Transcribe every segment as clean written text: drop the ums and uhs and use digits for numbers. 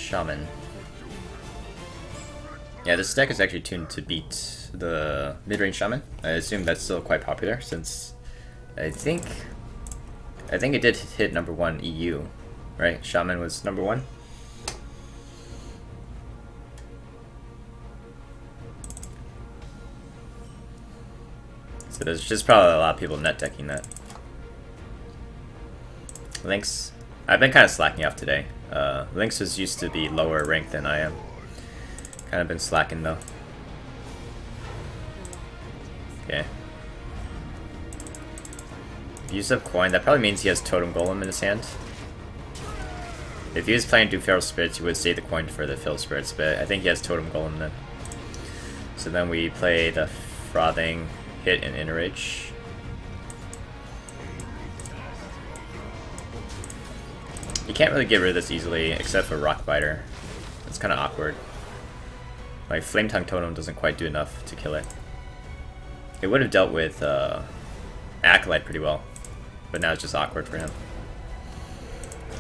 Shaman. Yeah, this deck is actually tuned to beat the mid-range Shaman. I assume that's still quite popular since I think it did hit #1 EU, right? Shaman was #1. So there's just probably a lot of people net decking that. Lynx, I've been kind of slacking off today. Lynx was used to be lower ranked than I am. Kind of been slacking though. Okay. Use of coin, that probably means he has Totem Golem in his hand. If he was playing Do Feral Spirits, he would save the coin for the Feral Spirits, but I think he has Totem Golem then. So then we play the Frothing, hit, and Enrage. You can't really get rid of this easily, except for Rockbiter. It's kind of awkward. Like, Flame Tongue Totem doesn't quite do enough to kill it. It would have dealt with Acolyte pretty well, but now it's just awkward for him.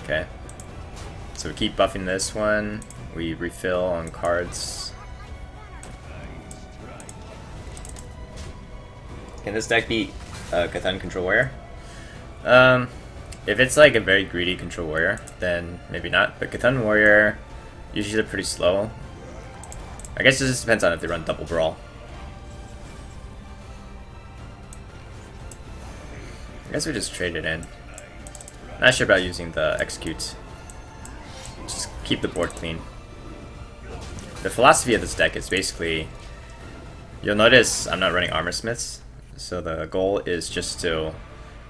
Okay. So we keep buffing this one. We refill on cards. Can this deck beat Cthulhu Control Warrior? If it's like a very greedy Control Warrior, then maybe not. But Cthulhu Warrior usually they're pretty slow. I guess it just depends on if they run Double Brawl. I guess we just trade it in. Not sure about using the Execute. Just keep the board clean. The philosophy of this deck is basically, you'll notice I'm not running Armor Smiths. So the goal is just to,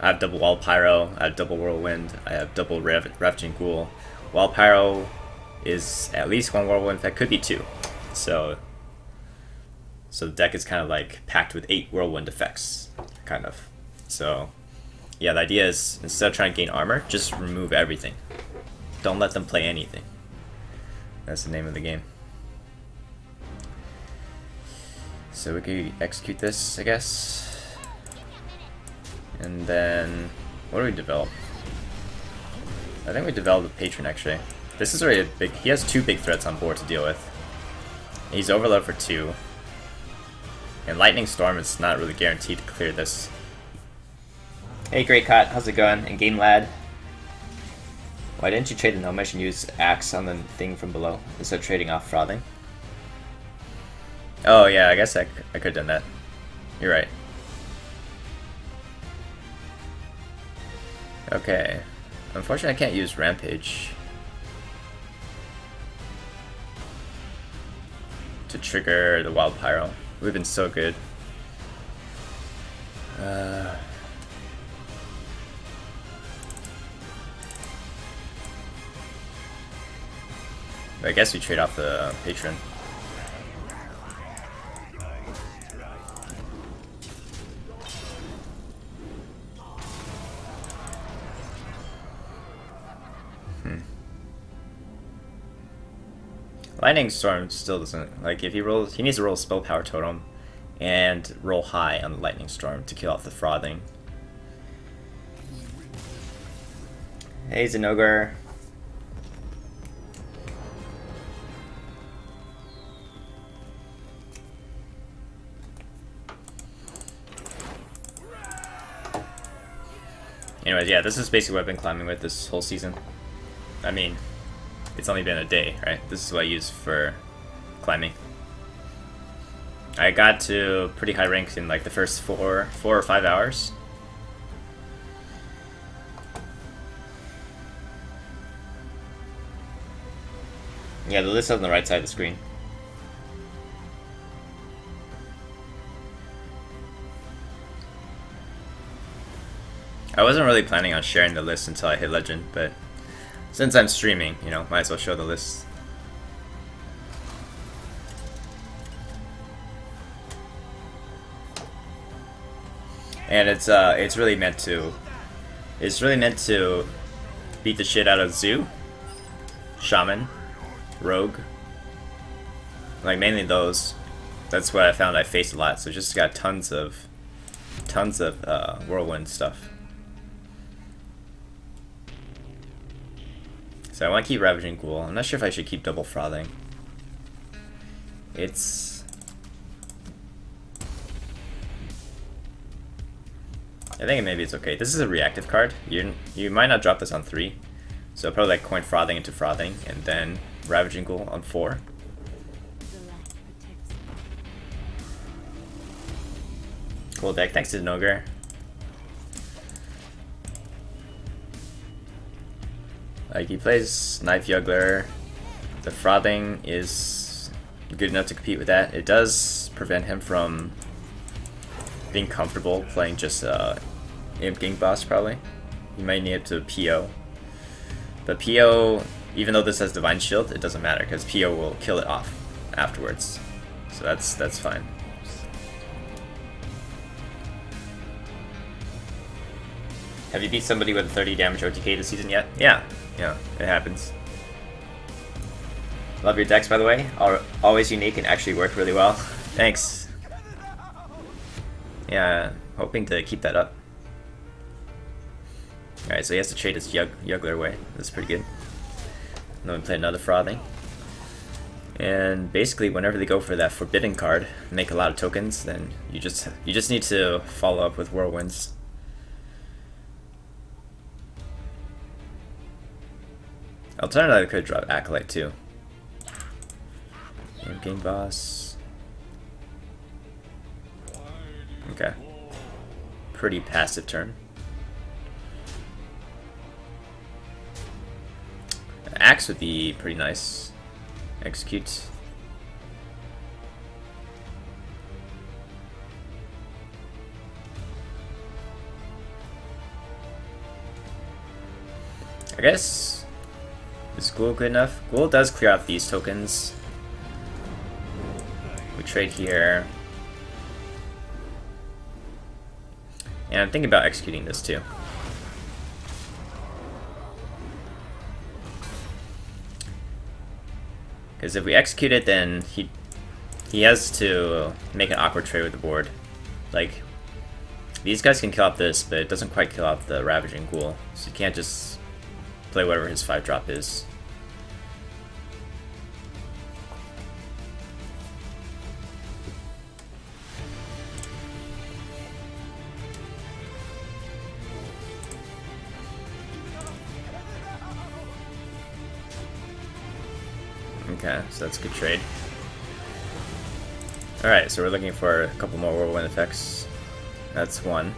I have double Wall Pyro, I have double Whirlwind, I have double Ravaging Ghoul. Wall Pyro is at least 1 Whirlwind, that could be 2. So the deck is kind of like packed with 8 Whirlwind effects, kind of. So yeah, the idea is instead of trying to gain armor, just remove everything. Don't let them play anything. That's the name of the game. So we can execute this, I guess. And then, what do we develop? I think we developed a Patron actually. This is already a big, he has 2 big threats on board to deal with. He's overload for 2. And Lightning Storm is not really guaranteed to clear this. Hey Great Cot, how's it going? And Game Lad. Why didn't you trade the Gnomish and use Axe on the thing from below instead of trading off Frothing? Oh yeah, I guess I could have done that. You're right. Okay. Unfortunately, I can't use Rampage to trigger the Wild Pyro. It would have been so good. I guess we trade off the Patron. Lightning Storm still doesn't, like, if he rolls, he needs to roll Spell Power Totem and roll high on the Lightning Storm to kill off the Frothing. Hey Zenogre. Anyways, yeah, this is basically what I've been climbing with this whole season. I mean, it's only been a day, right? This is what I use for climbing. I got to pretty high ranks in like the first 4 or 5 hours. Yeah, the list is on the right side of the screen. I wasn't really planning on sharing the list until I hit Legend, but since I'm streaming, you know, might as well show the list. And it's really meant to beat the shit out of Zoo, Shaman, Rogue. Like mainly those. That's what I found I faced a lot. So just got tons of Whirlwind stuff. So I want to keep Ravaging Ghoul. I'm not sure if I should keep double frothing. It's... I think maybe it's okay. This is a reactive card. You might not drop this on 3. So probably like coin frothing into frothing, and then Ravaging Ghoul on 4. Cool deck, thanks to Nogar. Like, he plays Knife Juggler. The frothing is good enough to compete with that. It does prevent him from being comfortable playing just Imp King Boss, probably. You might need it to PO. But PO, even though this has Divine Shield, it doesn't matter, because PO will kill it off afterwards. So that's fine. Have you beat somebody with a 30 damage OTK this season yet? Yeah, it happens. Love your decks, by the way. Always unique and actually work really well. Thanks. Yeah, hoping to keep that up. Alright, so he has to trade his Juggler away. That's pretty good. And then we play another Frothing. And basically, whenever they go for that Forbidden card, make a lot of tokens, then you just need to follow up with Whirlwinds. Alternatively, I could drop Acolyte too. And King Boss. Okay. Pretty passive turn. Axe would be pretty nice. Execute. I guess, is Ghoul good enough? Ghoul does clear out these tokens. We trade here. And I'm thinking about executing this too. Because if we execute it, then he has to make an awkward trade with the board. Like, these guys can kill off this, but it doesn't quite kill off the Ravaging Ghoul. So you can't just play whatever his 5-drop is. Okay, so that's a good trade. Alright, so we're looking for a couple more Whirlwind effects. That's one.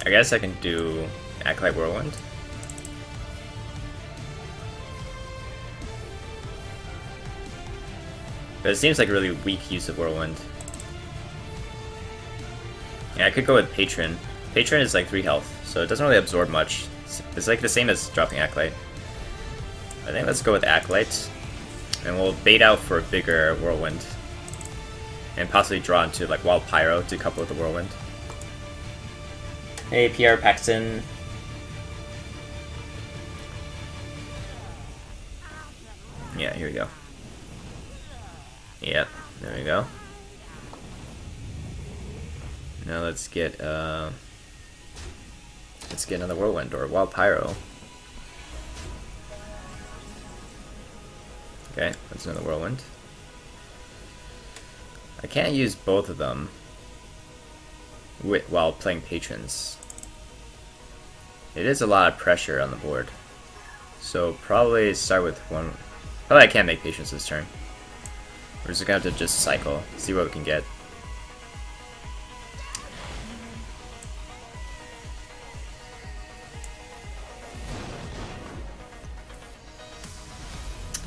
I guess I can do Acolyte Whirlwind. But it seems like a really weak use of Whirlwind. Yeah, I could go with Patron. Patron is like 3 health, so it doesn't really absorb much. It's like the same as dropping Acolyte. I think let's go with Acolyte, and we'll bait out for a bigger Whirlwind. And possibly draw into like Wild Pyro to couple with the Whirlwind. Hey, PR Paxton. Yeah, here we go. Yep, there we go. Now let's get another Whirlwind or Wild Pyro. Okay, that's another Whirlwind. I can't use both of them while playing Patrons. It is a lot of pressure on the board. So probably start with one. Probably I can't make Patrons this turn. We're just gonna have to just cycle, see what we can get.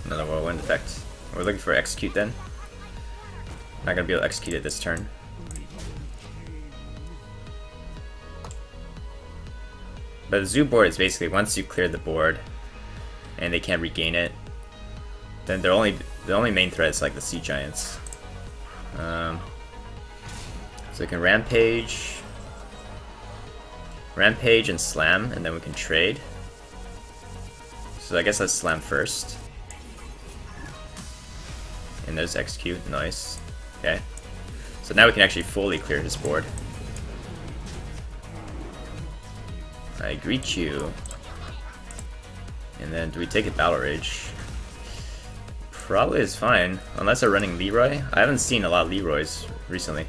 Another Whirlwind effect. We're looking for Execute then. Not gonna be able to execute it this turn. But the zoo board is basically once you clear the board and they can't regain it, then the only main threat is like the Sea Giants. So we can Rampage and Slam, and then we can trade. So I guess let's Slam first. And there's Execute, nice. Okay. So now we can actually fully clear his board. I greet you. And then do we take a Battle Rage? Probably is fine, unless they're running Leroy. I haven't seen a lot of Leroys recently.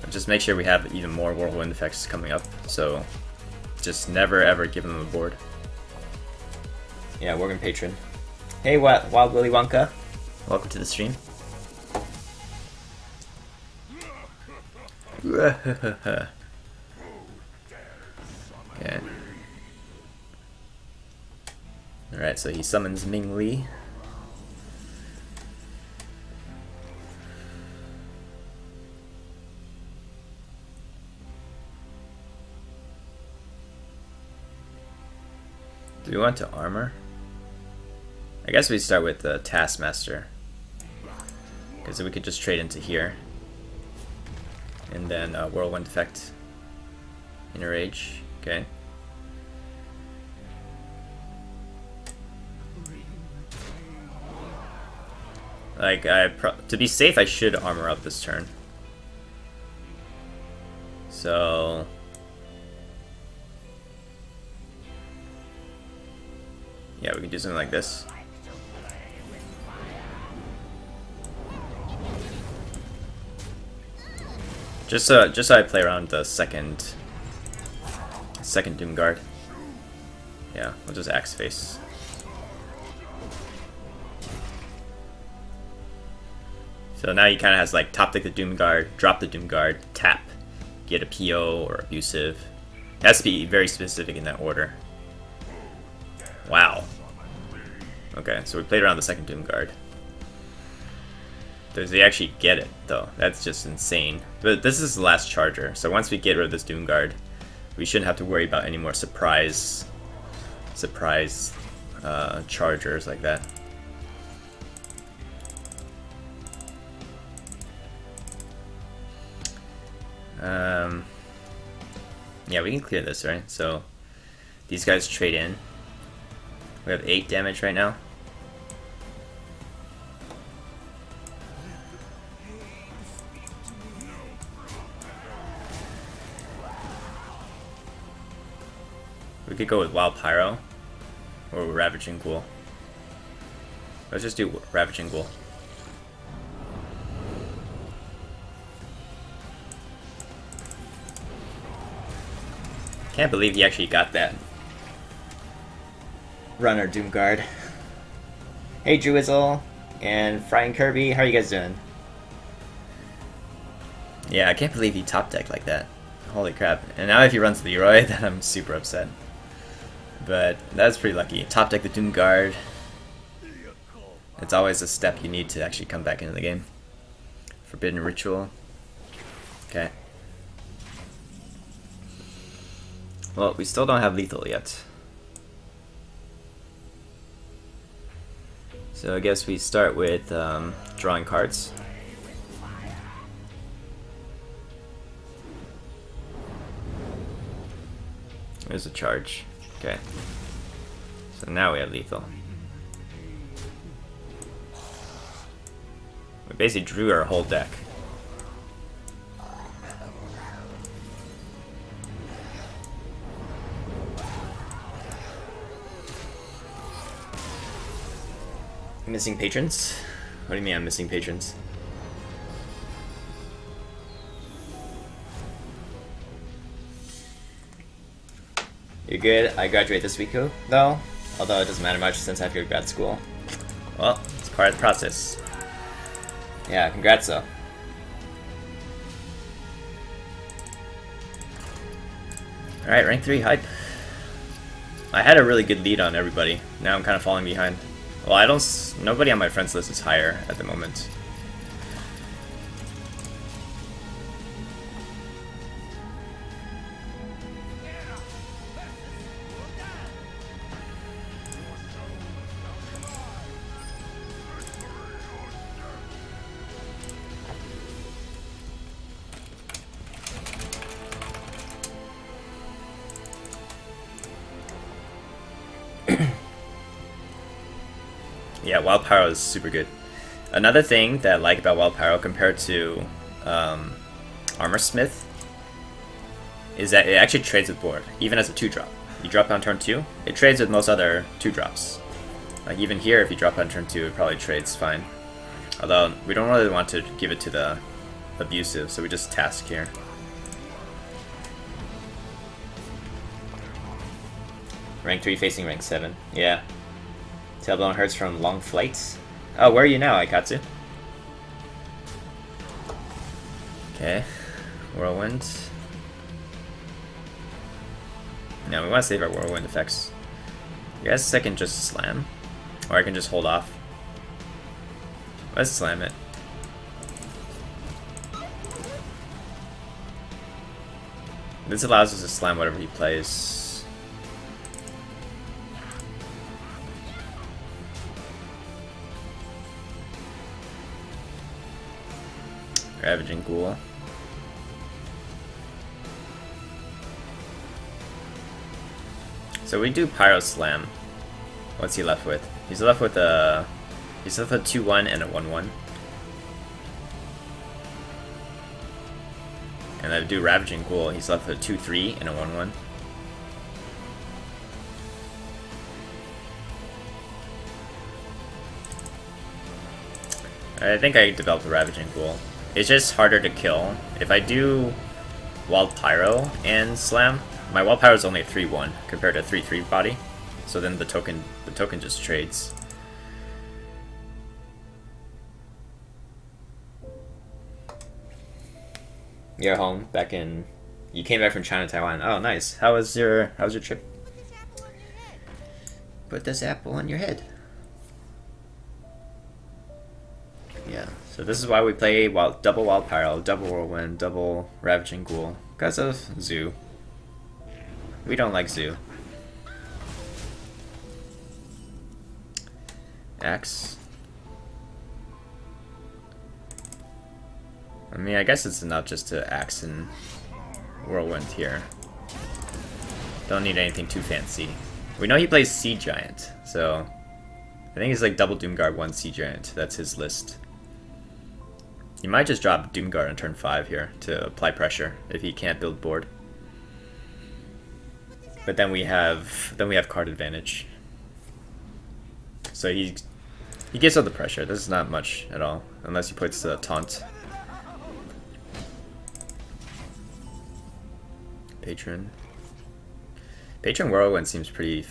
But just make sure we have even more Whirlwind effects coming up, so just never ever give them a board. Yeah, Worgen Patron. Hey, Wild Willy Wonka. Welcome to the stream. Okay. Alright, so he summons Ming Li. Do we want to armor? I guess we start with the Taskmaster, because we could just trade into here. And then Whirlwind Effect, Inner Rage, okay. Like, to be safe, I should armor up this turn. So... yeah, we can do something like this. Just so I play around the second Doom Guard. Yeah, we'll just Axe Face. So now he kind of has like top deck the Doom Guard, drop the Doom Guard, tap, get a PO or abusive. It has to be very specific in that order. Wow. Okay, so we played around the second Doom Guard. Does he actually get it, though? That's just insane. But this is the last charger, so once we get rid of this Doom Guard, we shouldn't have to worry about any more surprise chargers like that. Yeah, we can clear this, right? So these guys trade in. We have 8 damage right now. We could go with Wild Pyro or Ravaging Ghoul. Let's just do Ravaging Ghoul. Can't believe he actually got that. Runner Doom Guard. Hey Druizzle and Frying Kirby, how are you guys doing? Yeah, I can't believe he top decked like that. Holy crap. And now if he runs Leroy, then I'm super upset. But that's pretty lucky. Top deck the Doom Guard. It's always a step you need to actually come back into the game. Forbidden Ritual. Okay. Well, we still don't have lethal yet. So I guess we start with drawing cards. There's a charge. Okay. So now we have lethal. We basically drew our whole deck. Missing patrons? What do you mean I'm missing patrons? You're good. I graduate this week though, although it doesn't matter much since I have to go to grad school. Well, it's part of the process. Yeah, congrats though. Alright, rank 3 hype. I had a really good lead on everybody. Now I'm kind of falling behind. Well, nobody on my friends list is higher at the moment. Yeah, Wild Pyro is super good. Another thing that I like about Wild Pyro compared to Armor Smith is that it actually trades with board, even as a 2-drop. you drop on turn 2, it trades with most other 2-drops. Like even here, if you drop on turn 2, it probably trades fine. Although, we don't really want to give it to the abusive, so we just task here. Rank 3 facing rank 7. Yeah. Tailbone hurts from long flights. Oh, where are you now, Aikatsu? Okay. Whirlwind. No, we want to save our whirlwind effects. I guess I can just slam. Or I can just hold off. Let's slam it. This allows us to slam whatever he plays. Ravaging Ghoul. So we do Pyro Slam. What's he left with? He's left with a 2-1 and a 1-1. And I do Ravaging Ghoul. He's left with a 2-3 and a 1-1. I think I developed a Ravaging Ghoul. It's just harder to kill. If I do Wild Pyro and Slam, my Wild Pyro is only a 3-1 compared to a 3-3 body. So then the token just trades. You're home, back in. You came back from China, Taiwan. Oh, nice. How was your trip? Put this apple on your head. Yeah. So this is why we play double Wild Pyro, double Whirlwind, double Ravaging Ghoul, because of Zoo. We don't like Zoo. Axe. I mean, I guess it's enough just to Axe and Whirlwind here. Don't need anything too fancy. We know he plays Sea Giant, so I think he's like double Doomguard, 1 Sea Giant. That's his list. He might just drop Doomguard on turn 5 here to apply pressure if he can't build board. But then we have card advantage. So he gives up the pressure. This is not much at all, unless he puts the taunt. Patron Whirlwind seems pretty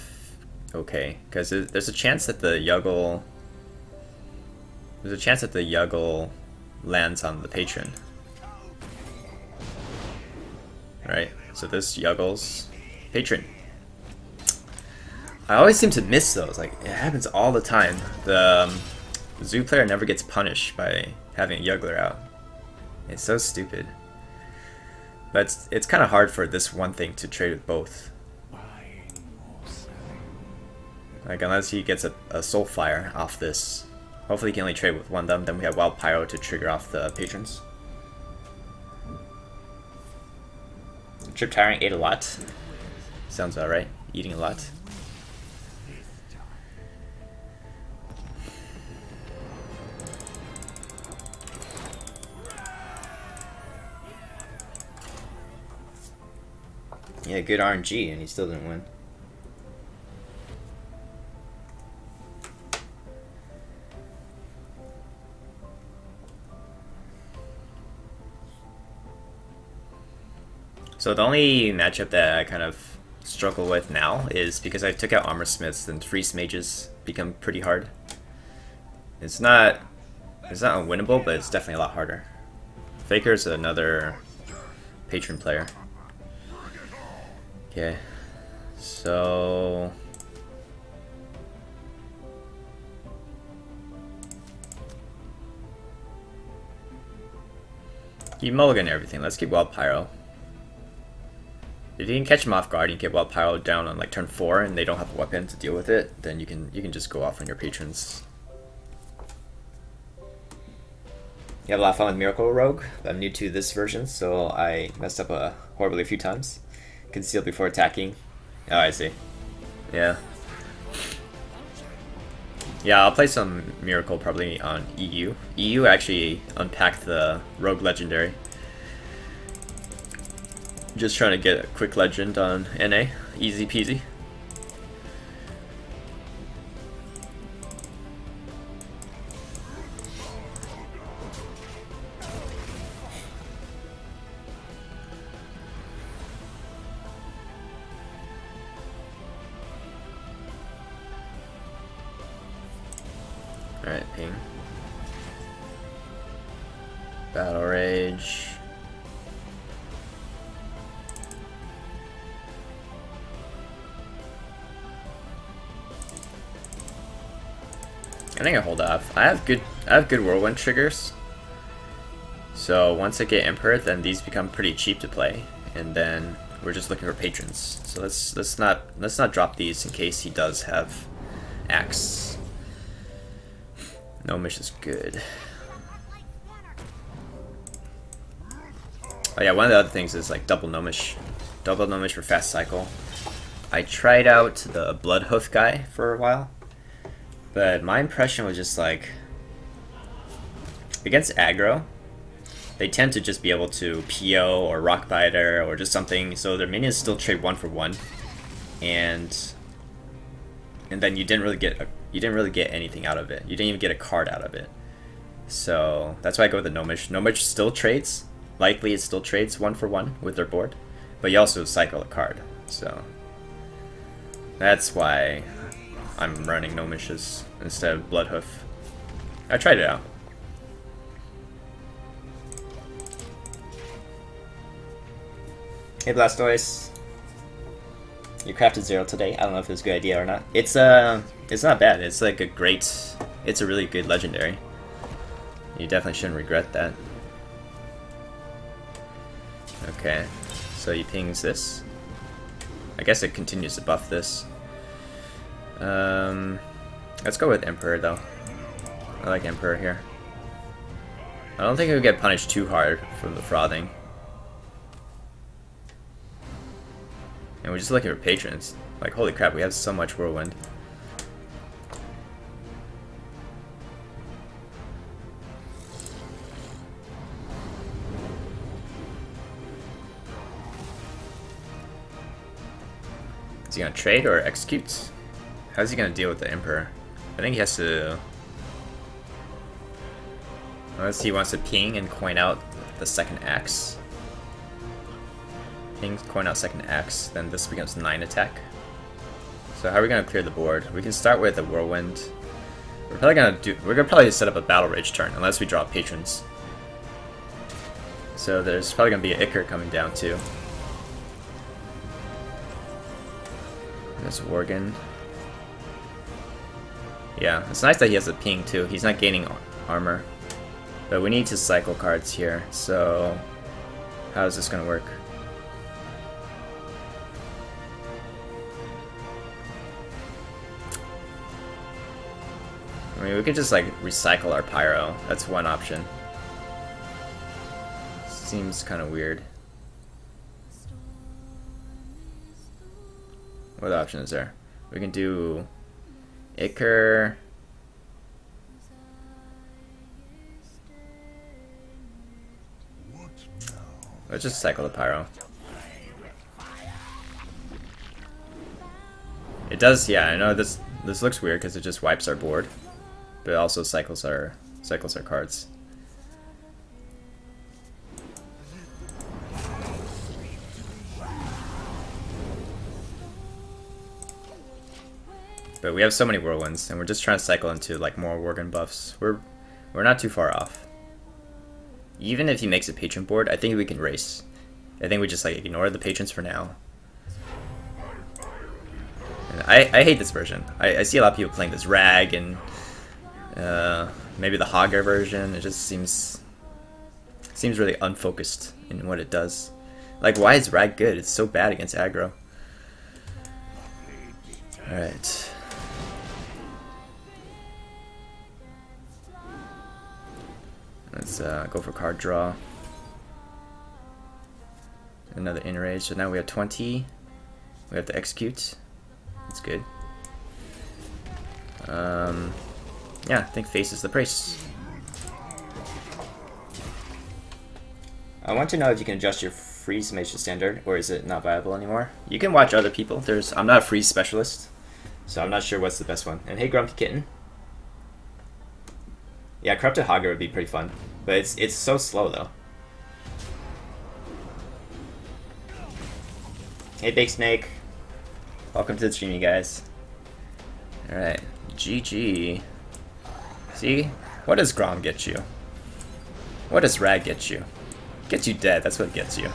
okay, because there's a chance that the Yuggle lands on the Patron. Right? So this Yuggle's Patron. I always seem to miss those. Like, it happens all the time. The Zoo player never gets punished by having a Yuggler out. It's so stupid. But it's kind of hard for this one thing to trade with both. Like, unless he gets a Soulfire off this. Hopefully he can only trade with one of them. Then we have Wild Pyro to trigger off the Patrons. Trip Tyrant ate a lot. Sounds about right. Eating a lot. Yeah, good RNG, and he still didn't win. So the only matchup that I kind of struggle with now is because I took out Armor Smiths and Freeze Mages become pretty hard. It's not unwinnable, but it's definitely a lot harder. Faker's another Patron player. Okay, so you mulligan everything. Let's keep Wild Pyro. If you can catch them off guard, you can get Wild Pyro down on like turn 4, and they don't have a weapon to deal with it. Then you can just go off on your patrons. You have a lot of fun with Miracle Rogue. I'm new to this version, so I messed up horribly a few times. Conceal before attacking. Oh, I see. Yeah. Yeah, I'll play some Miracle probably on EU. EU actually unpacked the Rogue Legendary. Just trying to get a quick legend on NA. Easy peasy. Alright, ping. Battle Rage. I think I hold off. I have good whirlwind triggers. So once I get Emperor, then these become pretty cheap to play, and then we're just looking for patrons. So let's not drop these in case he does have Axe. Gnomish is good. Oh yeah, one of the other things is like double Gnomish for fast cycle. I tried out the Bloodhoof guy for a while, but my impression was just like, against aggro, they tend to just be able to PO or Rockbiter or just something, so their minions still trade 1 for 1, and then you didn't really get anything out of it. You didn't even get a card out of it. So that's why I go with the Gnomish. Gnomish still trades. Likely it still trades 1 for 1 with their board, but you also cycle a card. So that's why I'm running Gnomishes instead of Bloodhoof. I tried it out. Hey Blastoise, you crafted 0 today. I don't know if it was a good idea or not. It's not bad. It's like it's a really good legendary. You definitely shouldn't regret that. Okay, so he pings this. I guess it continues to buff this. Let's go with Emperor though. I like Emperor here. I don't think it would get punished too hard from the frothing. And we're just looking for patrons. Like, holy crap, we have so much whirlwind. Is he gonna trade or execute? How's he gonna deal with the Emperor? I think he has to... Unless he wants to ping and coin out the second axe. Ping, coin out second axe, then this becomes 9 attack. So how are we gonna clear the board? We can start with a whirlwind. We're gonna probably set up a battle rage turn unless we draw patrons. So there's probably gonna be an Icar coming down too. There's Worgen. Yeah, it's nice that he has a ping too. He's not gaining armor. But we need to cycle cards here, so how is this gonna work? I mean, we could just like recycle our Pyro. That's one option. Seems kind of weird. What option is there? We can do Icar. Let's just cycle the Pyro. It does, yeah. I know this looks weird because it just wipes our board, but it also cycles our cards. But we have so many whirlwinds, and we're just trying to cycle into like more Worgen buffs. We're not too far off. Even if he makes a patron board, I think we can race. I think we just like ignore the patrons for now. And I hate this version. I see a lot of people playing this Rag and maybe the Hogger version. It just seems really unfocused in what it does. Like, why is Rag good? It's so bad against aggro. Alright. Let's go for card draw. Another Enrage. So now we have 20. We have to execute. That's good. Yeah, I think face is the price. I want to know if you can adjust your freeze Mage to standard, or is it not viable anymore? You can watch other people. I'm not a freeze specialist, so I'm not sure what's the best one. And hey, Grumpy Kitten. Yeah, Corrupted Hogger would be pretty fun, but it's so slow though. Hey, Big Snake. Welcome to the stream, you guys. All right, GG. See, what does Grom get you? What does Rag get you? Gets you dead. That's what it gets you.